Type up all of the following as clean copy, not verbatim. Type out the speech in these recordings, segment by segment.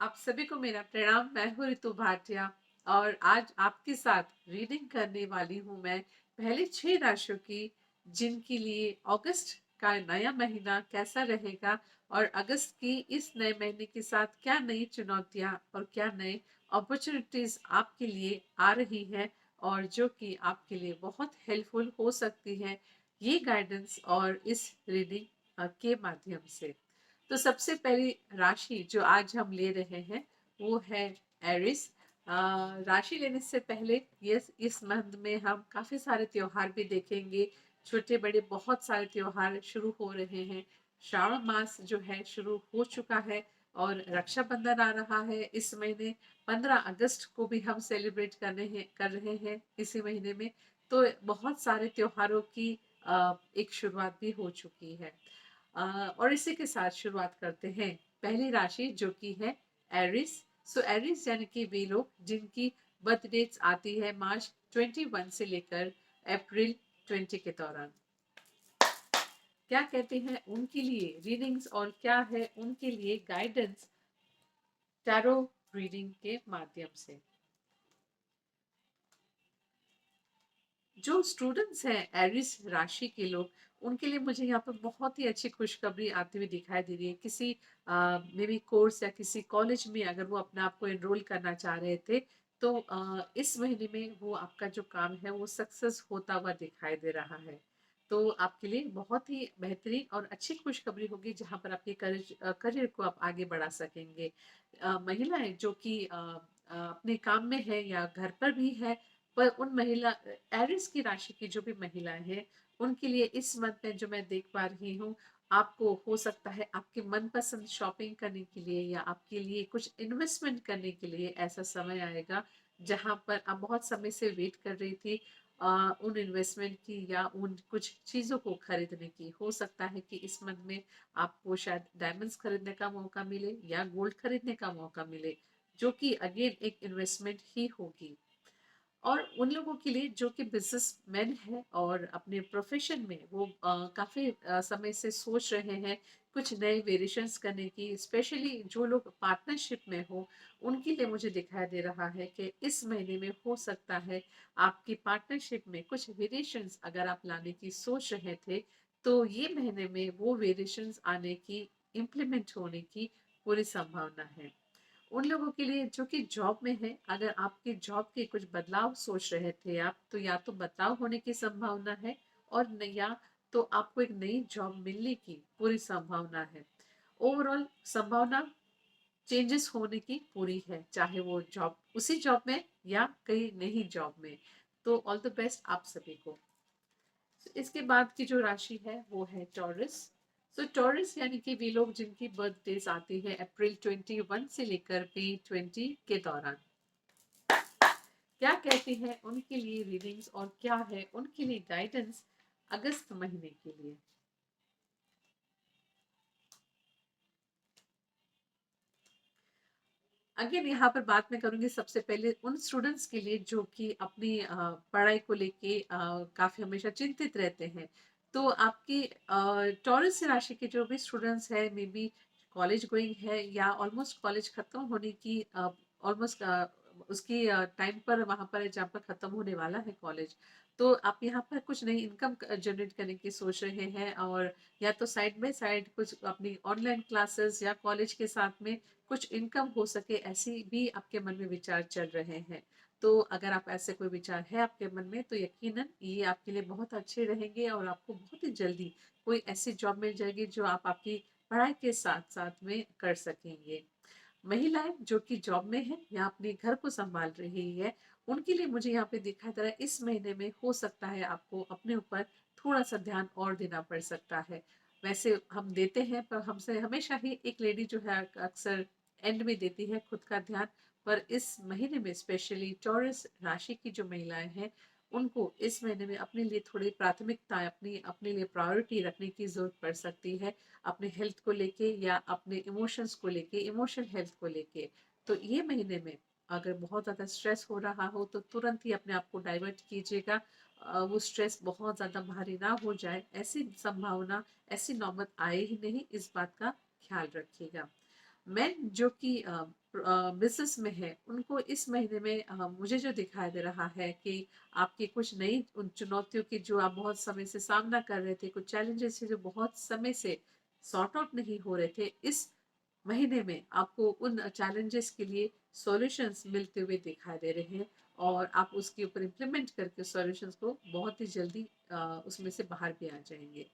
आप सभी को मेरा प्रणाम। मैं हूँ ऋतु भाटिया और आज आपके साथ रीडिंग करने वाली हूँ मैं पहले 6 राशियों की, जिनके लिए अगस्त का नया महीना कैसा रहेगा और अगस्त की इस नए महीने के साथ क्या नई चुनौतियाँ और क्या नए अपॉर्चुनिटीज आपके लिए आ रही है और जो कि आपके लिए बहुत हेल्पफुल हो सकती है ये गाइडेंस और इस रीडिंग के माध्यम से। तो सबसे पहली राशि जो आज हम ले रहे हैं वो है एरिस। राशि लेने से पहले ये इस मंथ में हम काफी सारे त्योहार भी देखेंगे। छोटे बड़े बहुत सारे त्योहार शुरू हो रहे हैं। श्रावण मास जो है शुरू हो चुका है और रक्षाबंधन आ रहा है इस महीने। 15 अगस्त को भी हम सेलिब्रेट कर रहे हैं इसी महीने में। तो बहुत सारे त्योहारों की एक शुरुआत भी हो चुकी है। और इसी के साथ शुरुआत करते हैं पहली राशि जो कि है एरिस। सो एरिस यानी कि वे लोग जिनकी बर्थ डेट्स आती है मार्च 21 से लेकर अप्रैल 20 के दौरान। क्या कहते हैं उनके लिए रीडिंग्स और क्या है उनके लिए गाइडेंस टैरो रीडिंग के माध्यम से। जो स्टूडेंट्स हैं एरिस राशि के लोग उनके लिए मुझे यहाँ पर बहुत ही अच्छी खुशखबरी आती हुई दिखाई दे रही है। किसी मे बी कोर्स या किसी कॉलेज में अगर वो अपने आप को एनरोल करना चाह रहे थे तो इस महीने में वो आपका जो काम है वो सक्सेस होता हुआ दिखाई दे रहा है। तो आपके लिए बहुत ही बेहतरीन और अच्छी खुशखबरी होगी जहाँ पर आपके करियर को आप आगे बढ़ा सकेंगे। महिलाएं जो कि अपने काम में है या घर पर भी है, पर उन महिला एरिस की राशि की जो भी महिलाएं हैं उनके लिए इस मंथ में जो मैं देख पा रही हूँ, आपको हो सकता है आपके मनपसंद शॉपिंग करने के लिए या आपके लिए कुछ इन्वेस्टमेंट करने के लिए ऐसा समय आएगा जहां पर आप बहुत समय से वेट कर रही थी उन इन्वेस्टमेंट की या उन कुछ चीज़ों को खरीदने की। हो सकता है कि इस मंथ में आपको शायद डायमंड्स खरीदने का मौका मिले या गोल्ड खरीदने का मौका मिले, जो कि अगेन एक इन्वेस्टमेंट ही होगी। और उन लोगों के लिए जो कि बिजनेसमैन है और अपने प्रोफेशन में वो काफी समय से सोच रहे हैं कुछ नए वेरिएशंस करने की, स्पेशली जो लोग पार्टनरशिप में हो उनके लिए मुझे दिखाई दे रहा है कि इस महीने में हो सकता है आपकी पार्टनरशिप में कुछ वेरिएशंस अगर आप लाने की सोच रहे थे तो ये महीने में वो वेरिएशंस आने की, इम्प्लीमेंट होने की पूरी संभावना है। उन लोगों के लिए जो कि जॉब में है, अगर आपके जॉब के कुछ बदलाव सोच रहे थे आप, तो या तो बदलाव होने की संभावना है और या तो आपको एक नई जॉब मिलने की पूरी संभावना है। ओवरऑल संभावना चेंजेस होने की पूरी है, चाहे वो जॉब उसी जॉब में या कहीं नई जॉब में। तो ऑल द बेस्ट आप सभी को। इसके बाद की जो राशि है वो है टॉरस। सो टॉरस यानी कि वे लोग जिनकी बर्थ डेज आती है अप्रैल 21 से लेकर मई 20 के दौरान। क्या कहते हैं उनके लिए रीडिंग्स और क्या है उनके लिए गाइडेंस अगस्त महीने के लिए। अगेन यहाँ पर बात मैं करूंगी सबसे पहले उन स्टूडेंट्स के लिए जो कि अपनी पढ़ाई को लेके काफी हमेशा चिंतित रहते हैं। तो आपकी टॉरस राशि के जो भी स्टूडेंट्स है, मे बी कॉलेज गोइंग है या ऑलमोस्ट कॉलेज खत्म होने की ऑलमोस्ट उसकी टाइम पर वहां पर जहाँ पर खत्म होने वाला है कॉलेज, तो आप यहाँ पर कुछ नई इनकम जनरेट करने की सोच रहे हैं और या तो साइड बाय साइड कुछ अपनी ऑनलाइन क्लासेस या कॉलेज के साथ में कुछ इनकम हो सके, ऐसी भी आपके मन में विचार चल रहे हैं। तो अगर आप ऐसे कोई विचार है आपके मन में तो यकीनन ये आपके लिए बहुत अच्छे रहेंगे और आपको बहुत ही जल्दी कोई ऐसी जॉब मिल जाएगी जो आप आपकी पढ़ाई के साथ साथ में कर सकेंगे। महिलाएं जो कि जॉब में है या अपने घर को संभाल रही है उनके लिए मुझे यहाँ पे दिखाई दे रहा है इस महीने में हो सकता है आपको अपने ऊपर थोड़ा सा ध्यान और देना पड़ सकता है। वैसे हम देते हैं पर हमसे हमेशा ही एक लेडी जो है अक्सर एंड में देती है खुद का ध्यान। पर इस महीने में स्पेशली टॉरस राशि की जो महिलाएं हैं उनको इस महीने में अपने लिए थोड़ी प्राथमिकता, अपनी अपने लिए प्रायोरिटी रखने की जरूरत पड़ सकती है, अपने हेल्थ को लेके या अपने इमोशंस को लेके, इमोशनल हेल्थ को लेके। तो ये महीने में अगर बहुत ज़्यादा स्ट्रेस हो रहा हो तो तुरंत ही अपने आप को डाइवर्ट कीजिएगा। वो स्ट्रेस बहुत ज़्यादा भारी ना हो जाए, ऐसी संभावना, ऐसी नौबत आए ही नहीं, इस बात का ख्याल रखिएगा। मेन जो कि बिजनेस में है उनको इस महीने में मुझे जो दिखाई दे रहा है कि आपकी कुछ नई उन चुनौतियों की जो आप बहुत समय से सामना कर रहे थे, कुछ चैलेंजेस थे जो बहुत समय से सॉर्ट आउट नहीं हो रहे थे, इस महीने में आपको उन चैलेंजेस के लिए सॉल्यूशंस मिलते हुए दिखाई दे रहे हैं और आप उसके ऊपर इम्प्लीमेंट करके सॉल्यूशंस को बहुत ही जल्दी उसमें से बाहर भी आ जाएंगे।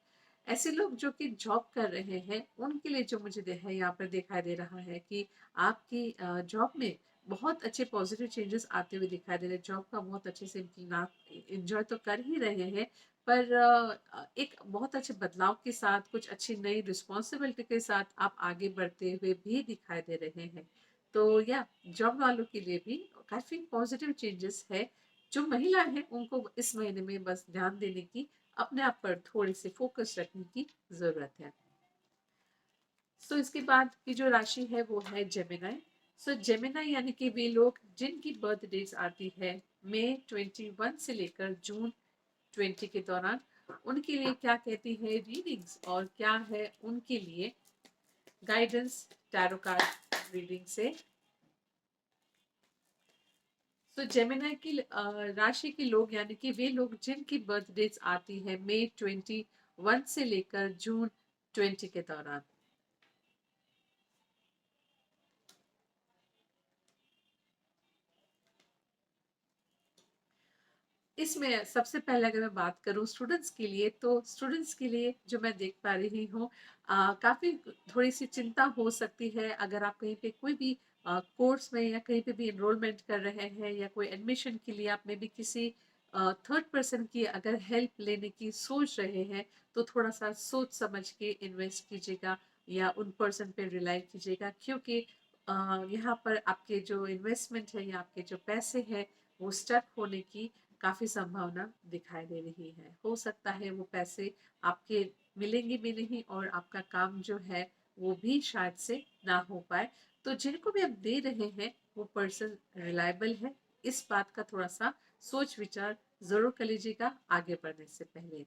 ऐसे लोग जो कि जॉब कर रहे हैं उनके लिए जो मुझे है यहाँ पर दिखाई दे रहा है कि आपकी जॉब में बहुत अच्छे पॉजिटिव चेंजेस आते हुए दिखाई दे रहे हैं। जॉब का बहुत अच्छे से इंजॉय तो कर ही रहे हैं, पर एक बहुत अच्छे बदलाव के साथ कुछ अच्छी नई रिस्पॉन्सिबिलिटी के साथ आप आगे बढ़ते हुए भी दिखाई दे रहे हैं। तो या जॉब वालों के लिए भी काफी पॉजिटिव चेंजेस है। जो महिला है उनको इस महीने में बस ध्यान देने की, अपने आप पर थोड़े से फोकस रखने की जरूरत है। सो इसके बाद की जो राशि है वो है जेमिनाई। सो जेमिनाई यानी कि वे लोग जिनकी बर्थ डेट्स आती है मई 21 से लेकर जून 20 के दौरान, उनके लिए क्या कहती है रीडिंग्स और क्या है उनके लिए गाइडेंस टैरो कार्ड रीडिंग से। तो जेमिनी की राशि के लोग यानी कि वे लोग जिनकी बर्थ डेट्स आती है मई 21 से लेकर जून 20 के दौरान, इसमें सबसे पहले अगर मैं बात करूं स्टूडेंट्स के लिए, तो स्टूडेंट्स के लिए जो मैं देख पा रही हूँ काफ़ी थोड़ी सी चिंता हो सकती है अगर आप कहीं पे कोई भी कोर्स में या कहीं पे भी एनरोलमेंट कर रहे हैं या कोई एडमिशन के लिए आप में भी किसी थर्ड पर्सन की अगर हेल्प लेने की सोच रहे हैं, तो थोड़ा सा सोच समझ के इन्वेस्ट कीजिएगा या उन पर्सन पे रिलाई कीजिएगा, क्योंकि यहाँ पर आपके जो इन्वेस्टमेंट है या आपके जो पैसे हैं वो स्टक होने की काफी संभावना दिखाई दे रही है। हो सकता है वो पैसे आपके मिलेंगे भी नहीं और आपका काम जो है वो भी शायद से ना हो पाए। तो जिनको भी आप दे रहे हैं वो पर्सन रिलायबल है, इस बात का थोड़ा सा सोच विचार जरूर कर लीजिएगा आगे बढ़ने से पहले।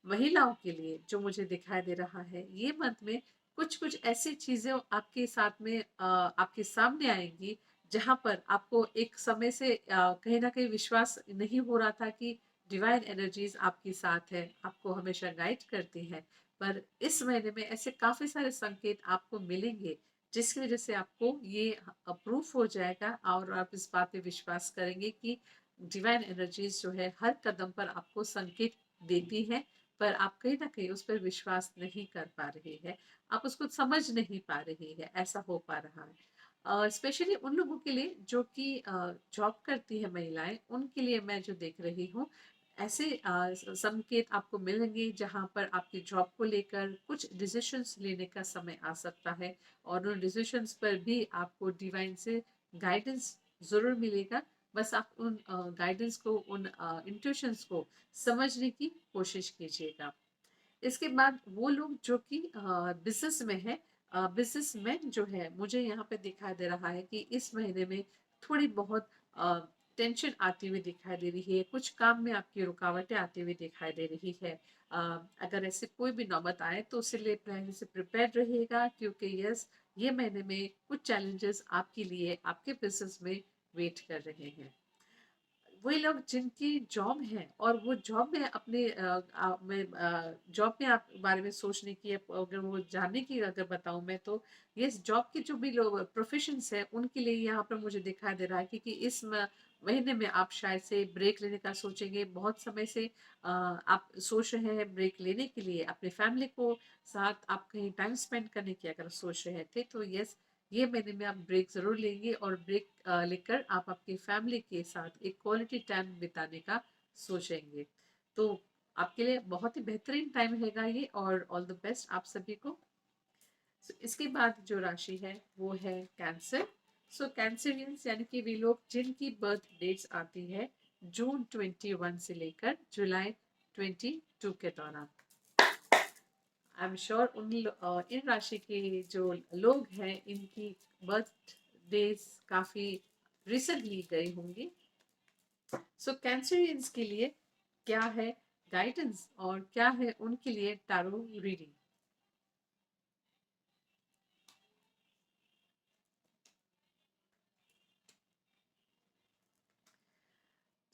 महिलाओं के लिए जो मुझे दिखाई दे रहा है ये मंथ में कुछ कुछ ऐसी चीजें आपके साथ में आपके सामने आएंगी जहां पर आपको एक समय से कहीं ना कहीं विश्वास नहीं हो रहा था कि डिवाइन एनर्जीज आपके साथ है, आपको हमेशा गाइड करती है। पर इस महीने में ऐसे काफी सारे संकेत आपको मिलेंगे जिसकी वजह से आपको ये अप्रूव हो जाएगा और आप इस बात पे विश्वास करेंगे कि डिवाइन एनर्जीज जो है हर कदम पर आपको संकेत देती है, पर आप कहीं ना कहीं उस पर विश्वास नहीं कर पा रहे हैं, आप उसको समझ नहीं पा रही है, ऐसा हो पा रहा है। स्पेशली उन लोगों के लिए जो कि जॉब करती है महिलाएं, उनके लिए मैं जो देख रही हूँ ऐसे संकेत आपको मिलेंगे जहां पर आपकी जॉब को लेकर कुछ डिसीशंस लेने का समय आ सकता है और उन डिसीशंस पर भी आपको डिवाइन से गाइडेंस जरूर मिलेगा। बस आप उन गाइडेंस को, उन इंट्यूशंस को समझने की कोशिश कीजिएगा। इसके बाद वो लोग जो कि बिजनेस में है, बिजनेसमैन जो है, मुझे यहाँ पे दिखाई दे रहा है कि इस महीने में थोड़ी बहुत टेंशन आती हुई दिखाई दे रही है, कुछ काम में आपकी रुकावटें आती हुई दिखाई दे रही है। अगर ऐसे कोई भी नौबत आए तो उससे लिए पहले से प्रिपेयर रहिएगा, क्योंकि यस, ये महीने में कुछ चैलेंजेस आपके लिए आपके बिजनेस में वेट कर रहे हैं। वही लोग जिनकी जॉब है और वो जॉब में अपने जॉब में आप बारे में सोचने की, अगर वो जानने की अगर बताऊं मैं, तो ये जॉब के जो भी लोग प्रोफेशंस है उनके लिए यहाँ पर मुझे दिखाई दे रहा है क्योंकि इस महीने में आप शायद से ब्रेक लेने का सोचेंगे। बहुत समय से आप सोच रहे हैं ब्रेक लेने के लिए, अपने फैमिली को साथ आप कहीं टाइम स्पेंड करने की अगर सोच रहे थे, तो यस, ये महीने में आप ब्रेक ज़रूर लेंगे और ब्रेक लेकर आप आपकी फैमिली के साथ एक क्वालिटी टाइम बिताने का सोचेंगे। तो आपके लिए बहुत ही बेहतरीन टाइम रहेगा ये, और ऑल द बेस्ट आप सभी को। इसके बाद जो राशि है वो है कैंसर। सो कैंसरियंस यानी कि वे लोग जिनकी बर्थ डेट्स आती है जून 21 से लेकर जुलाई 22 के दौरान। आई एम श्योर इन राशि के जो लोग हैं इनकी बर्थ डेज काफी रिसेंटली गई होंगी। सो कैंसरियंस के लिए क्या है गाइडेंस और क्या है उनके लिए टैरो रीडिंग।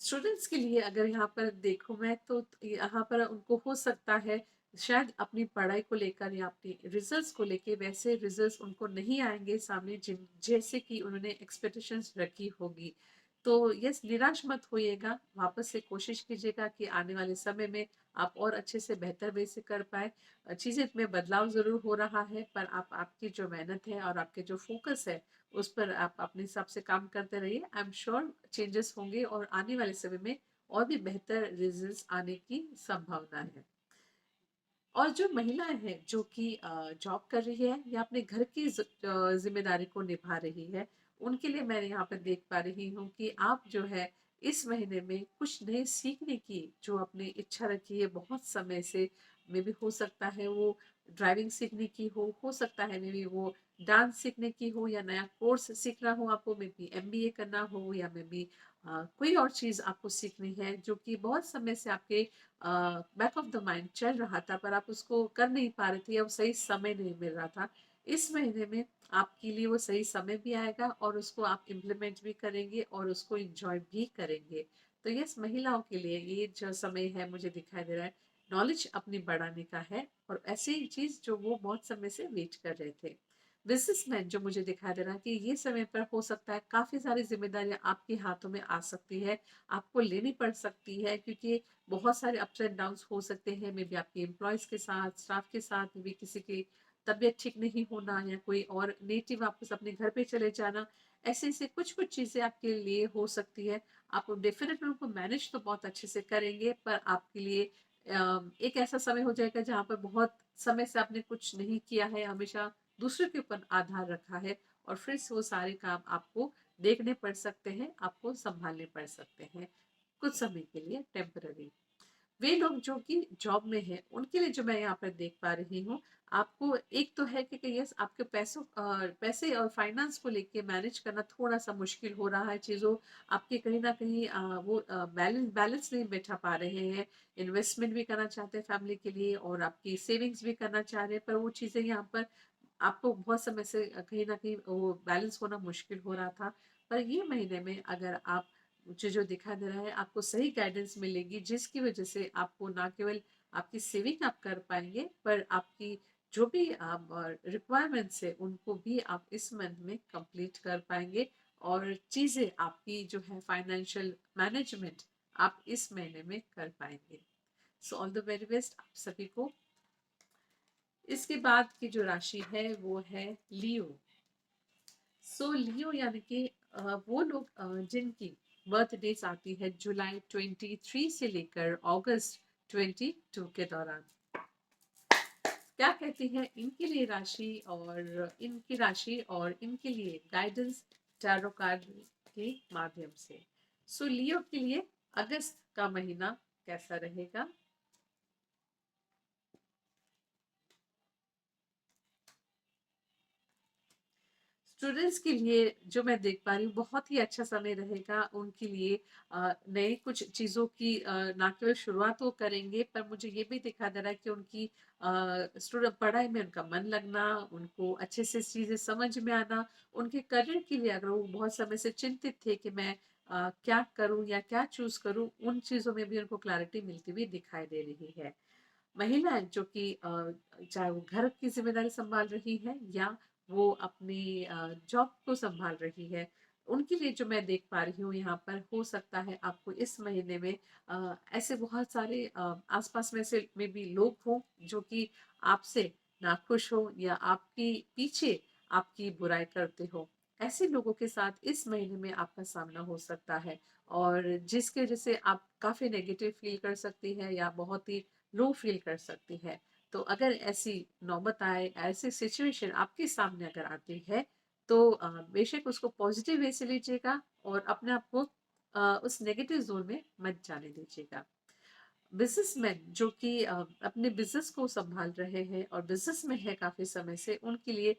स्टूडेंट्स के लिए अगर यहाँ पर देखूँ मैं तो यहाँ पर उनको हो सकता है शायद अपनी पढ़ाई को लेकर या अपनी रिजल्ट्स को लेके वैसे रिजल्ट्स उनको नहीं आएंगे सामने जिन जैसे कि उन्होंने एक्सपेक्टेशंस रखी होगी। तो यस, निराश मत होइएगा, वापस से कोशिश कीजिएगा कि आने वाले समय में आप और अच्छे से बेहतर वे से कर पाए। चीज़ें में बदलाव ज़रूर हो रहा है, पर आप आपकी जो मेहनत है और आपके जो फोकस है उस पर आप अपने हिसाब से काम करते रहिए। आई एम श्योर चेंजेस होंगे और आने वाले समय में और भी बेहतर रिजल्ट्स आने की संभावना है। और जो महिलाएं हैं जो कि जॉब कर रही है या अपने घर की जिम्मेदारी को निभा रही है, उनके लिए मैं यहाँ पर देख पा रही हूँ कि आप जो है इस महीने में कुछ नए सीखने की जो अपनी इच्छा रखी है बहुत समय से, मे भी हो सकता है वो ड्राइविंग सीखने की हो सकता है मे भी वो डांस सीखने की हो या नया कोर्स सीखना हो आपको, मे बी एमबीए करना हो या मे बी कोई और चीज़ आपको सीखनी है जो कि बहुत समय से आपके बैक ऑफ द माइंड चल रहा था पर आप उसको कर नहीं पा रहे थे या वो सही समय नहीं मिल रहा था। इस महीने में आपके लिए वो सही समय भी आएगा और उसको आप इम्प्लीमेंट भी करेंगे और उसको एंजॉय भी करेंगे। तो यस, महिलाओं के लिए ये जो समय है मुझे दिखाई दे रहा है नॉलेज अपनी बढ़ाने का है और ऐसी चीज जो वो बहुत समय से वेट कर रहे थे। बिजनेसमैन जो मुझे दिखाई दे रहा है कि ये समय पर हो सकता है काफी सारी जिम्मेदारियां आपके हाथों में आ सकती है, आपको लेनी पड़ सकती है क्योंकि बहुत सारे अप्स एंड डाउन्स हो सकते हैं, मे बी आपके एम्प्लॉयज के साथ, स्टाफ के साथ, मे बी किसी की तबीयत ठीक नहीं होना या कोई और नेटिव वापस अपने घर पे चले जाना। ऐसे ऐसे कुछ कुछ चीजें आपके लिए हो सकती है। आप डेफिनेटली उनको मैनेज तो बहुत अच्छे से करेंगे पर आपके लिए एक ऐसा समय हो जाएगा जहाँ पर बहुत समय से आपने कुछ नहीं किया है, हमेशा दूसरे के ऊपर आधार रखा है और फिर से वो सारे काम आपको देखने पड़ सकते हैं, आपको संभालने पड़ सकते हैं कुछ समय के लिए टेम्पररी। वे लोग जो कि जॉब में हैं उनके लिए जो मैं यहाँ पर देख पा रही हूँ, आपको एक तो है कि यस आपके पैसे और फाइनेंस को लेके मैनेज करना थोड़ा सा मुश्किल हो रहा है, चीज़ों आपके कहीं ना कहीं वो बैलेंस बैलेंस नहीं बैठा पा रहे हैं। इन्वेस्टमेंट भी करना चाहते हैं फैमिली के लिए और आपकी सेविंग्स भी करना चाह रहे हैं पर वो चीज़ें यहाँ पर आपको बहुत समय से कहीं न कहीं वो बैलेंस होना मुश्किल हो रहा था। पर ये महीने में अगर आप मुझे जो दिखाई दे रहा है आपको सही गाइडेंस मिलेगी जिसकी वज़ह से आपको ना केवल आपकी सेविंग आप कर पाएँगे पर आपकी जो भी रिक्वायरमेंट्स है उनको भी आप इस मंथ में कंप्लीट कर पाएँगे और चीज़ें आपकी जो है फाइनेंशियल मैनेजमेंट आप इस महीने में कर पाएँगे। So all the very best आप सभी को। इसके बाद की जो राशि है वो है लियो। सो लियो यानी कि वो लोग जिनकी बर्थ डेज आती है जुलाई 23 से लेकर अगस्त 22 के दौरान, क्या कहती है इनके लिए राशि और इनकी राशि और इनके लिए गाइडेंस टैरो कार्ड के माध्यम से। सो लियो के लिए अगस्त का महीना कैसा रहेगा? स्टूडेंट्स के लिए जो मैं देख पा रही हूँ बहुत ही अच्छा समय रहेगा उनके लिए। नए कुछ चीज़ों की ना केवल शुरुआत वो करेंगे पर मुझे ये भी दिखा दे रहा है कि उनकी स्टूडेंट पढ़ाई में उनका मन लगना, उनको अच्छे से चीज़ें समझ में आना, उनके करियर के लिए अगर वो बहुत समय से चिंतित थे कि मैं क्या करूँ या क्या चूज करूँ, उन चीज़ों में भी उनको क्लैरिटी मिलती हुई दिखाई दे रही है। महिलाएं जो कि चाहे वो घर की जिम्मेदारी संभाल रही है या वो अपनी जॉब को संभाल रही है, उनके लिए जो मैं देख पा रही हूँ यहाँ पर हो सकता है आपको इस महीने में ऐसे बहुत सारे आसपास में से में भी लोग हों जो कि आपसे नाखुश हो या आपकी पीछे आपकी बुराई करते हो। ऐसे लोगों के साथ इस महीने में आपका सामना हो सकता है और जिसकी वजह से आप काफी नेगेटिव फील कर सकती है या बहुत ही लो फील कर सकती है। तो अगर ऐसी नौबत आए, ऐसी सिचुएशन आपके सामने अगर आती है तो बेशक उसको पॉजिटिव वे से लीजिएगा और अपने आप को उस नेगेटिव जोन में मत जाने दीजिएगा। बिजनेसमैन जो कि अपने बिजनेस को संभाल रहे हैं और बिजनेस में है काफी समय से, उनके लिए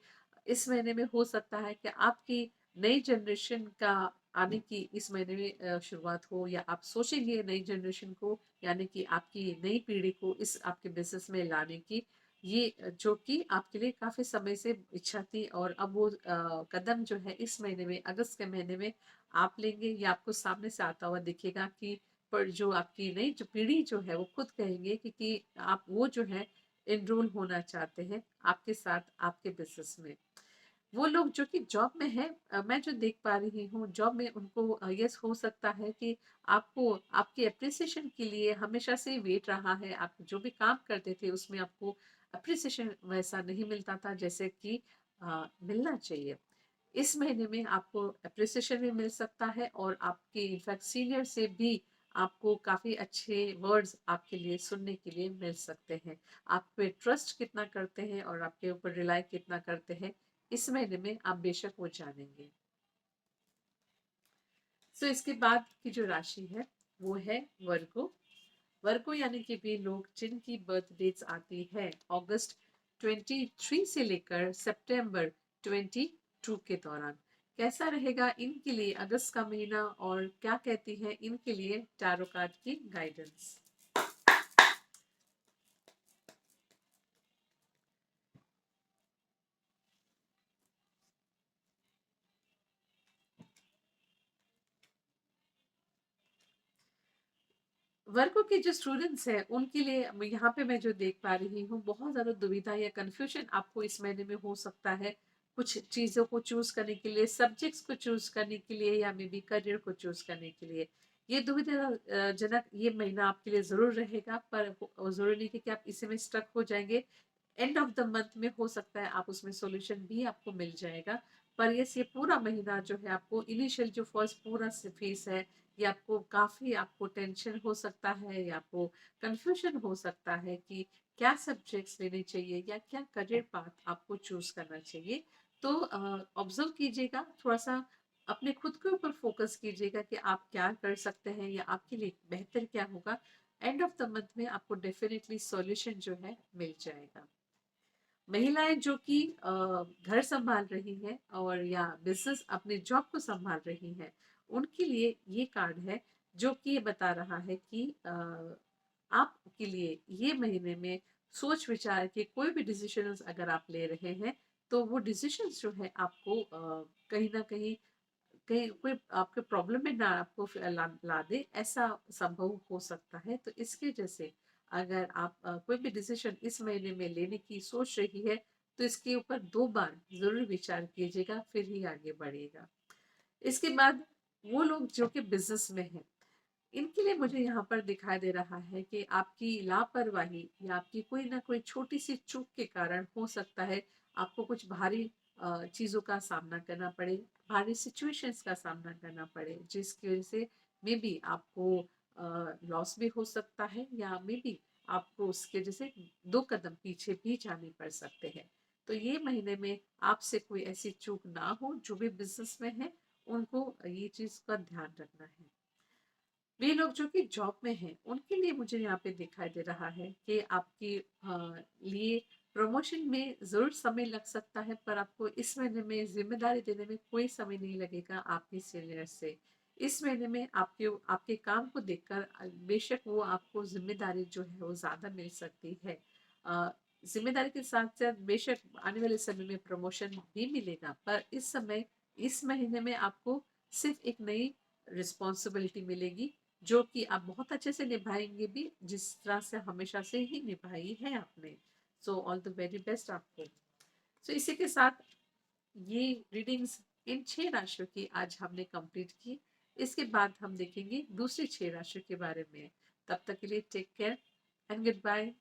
इस महीने में हो सकता है कि आपकी नई जनरेशन का आने की इस महीने में शुरुआत हो या आप सोचेंगे नई जनरेशन को यानी कि आपकी नई पीढ़ी को इस आपके बिजनेस में लाने की, ये जो कि आपके लिए काफ़ी समय से इच्छा थी और अब वो कदम जो है इस महीने में, अगस्त के महीने में आप लेंगे, ये आपको सामने से आता हुआ दिखेगा कि पर जो आपकी नई जो पीढ़ी जो है वो खुद कहेंगे कि आप वो जो है एनरोल होना चाहते हैं आपके साथ आपके बिज़नेस में। वो लोग जो कि जॉब में हैं, मैं जो देख पा रही हूँ जॉब में उनको यस हो सकता है कि आपको आपकी एप्रिसिएशन के लिए हमेशा से वेट रहा है। आप जो भी काम करते थे उसमें आपको एप्रिसिएशन वैसा नहीं मिलता था जैसे कि मिलना चाहिए। इस महीने में आपको एप्रिसिएशन भी मिल सकता है और आपके इनफैक्ट सीनियर से भी आपको काफ़ी अच्छे वर्ड्स आपके लिए सुनने के लिए मिल सकते हैं। आप पे ट्रस्ट कितना करते हैं और आपके ऊपर रिलाय कितना करते हैं, इस महीने में आप बेशक वो जानेंगे। सो इसके बाद की जो राशि है वो है वर्गो। वर्गो यानी कि वे लोग जिनकी बर्थ डेट्स आती है अगस्त 23 से लेकर सितंबर 22 के दौरान। कैसा रहेगा इनके लिए अगस्त का महीना और क्या कहती है इनके लिए टैरो कार्ड की गाइडेंस। वर्गों के जो स्टूडेंट्स हैं उनके लिए यहाँ पे मैं जो देख पा रही हूँ बहुत ज़्यादा दुविधा या कन्फ्यूजन आपको इस महीने में हो सकता है। कुछ चीज़ों को चूज करने के लिए, सब्जेक्ट्स को चूज करने के लिए या मे बी करियर को चूज करने के लिए ये दुविधा जनक ये महीना आपके लिए ज़रूर रहेगा, पर ज़रूरी नहीं कि आप इसी में स्टक हो जाएंगे। एंड ऑफ द मंथ में हो सकता है आप उसमें सॉल्यूशन भी आपको मिल जाएगा। पर ये पूरा महीना जो है आपको इनिशियल जो फर्स्ट पूरा फेस है ये आपको काफ़ी आपको टेंशन हो सकता है या आपको कंफ्यूजन हो सकता है कि क्या सब्जेक्ट्स लेने चाहिए या क्या करियर पाथ आपको चूज करना चाहिए। तो ऑब्जर्व कीजिएगा, थोड़ा सा अपने खुद के ऊपर फोकस कीजिएगा कि आप क्या कर सकते हैं या आपके लिए बेहतर क्या होगा। एंड ऑफ द मंथ में आपको डेफिनेटली सॉल्यूशन जो है मिल जाएगा। महिलाएं जो कि घर संभाल रही हैं और या बिजनेस अपने जॉब को संभाल रही हैं उनके लिए ये कार्ड है जो कि ये बता रहा है कि आपके लिए ये महीने में सोच विचार के कोई भी डिसीजंस अगर आप ले रहे हैं तो वो डिसीजंस जो है आपको कहीं ना कहीं कहीं कोई आपके प्रॉब्लम में ना आपको ला दे, ऐसा संभव हो सकता है। तो इसकी वजह से अगर आप कोई भी डिसीजन इस महीने में लेने की सोच रही है तो इसके ऊपर 2 बार ज़रूर विचार कीजिएगा फिर ही आगे बढ़िएगा। इसके बाद वो लोग जो कि बिज़नेस में हैं, इनके लिए मुझे यहाँ पर दिखाई दे रहा है कि आपकी लापरवाही या आपकी कोई ना कोई छोटी-सी चूक के कारण हो सकता है आपको कुछ भारी चीज़ों का सामना करना पड़े, भारी सिचुएशंस का सामना करना पड़े, जिसकी वजह से मेबी आपको लॉस भी हो सकता है या मेबी आपको उसके वजह से 2 कदम पीछे भी जाने पड़ सकते हैं। तो ये महीने में आपसे कोई ऐसी चूक ना हो, जो भी बिज़नेस में है, उनको ये चीज़ का ध्यान रखना है। वे लोग जो कि जॉब में हैं उनके लिए मुझे यहाँ पे दिखाई दे रहा है कि आपके लिए प्रमोशन में ज़रूर समय लग सकता है, पर आपको इस महीने में जिम्मेदारी देने में कोई समय नहीं लगेगा आपके सीनियर से। इस महीने में आपके आपके काम को देखकर बेशक वो आपको जिम्मेदारी जो है वो ज़्यादा मिल सकती है। अ, जिम्मेदारी के साथ साथ बेशक आने वाले समय में प्रमोशन भी मिलेगा, पर इस समय इस महीने में आपको सिर्फ एक नई रिस्पॉन्सिबिलिटी मिलेगी जो कि आप बहुत अच्छे से निभाएंगे भी, जिस तरह से हमेशा से ही निभाई है आपने। So all the very best आपको। सो इसी के साथ ये रीडिंग्स इन 6 राशियों की आज हमने कंप्लीट की। इसके बाद हम देखेंगे दूसरी 6 राशियों के बारे में। तब तक के लिए take care and good bye.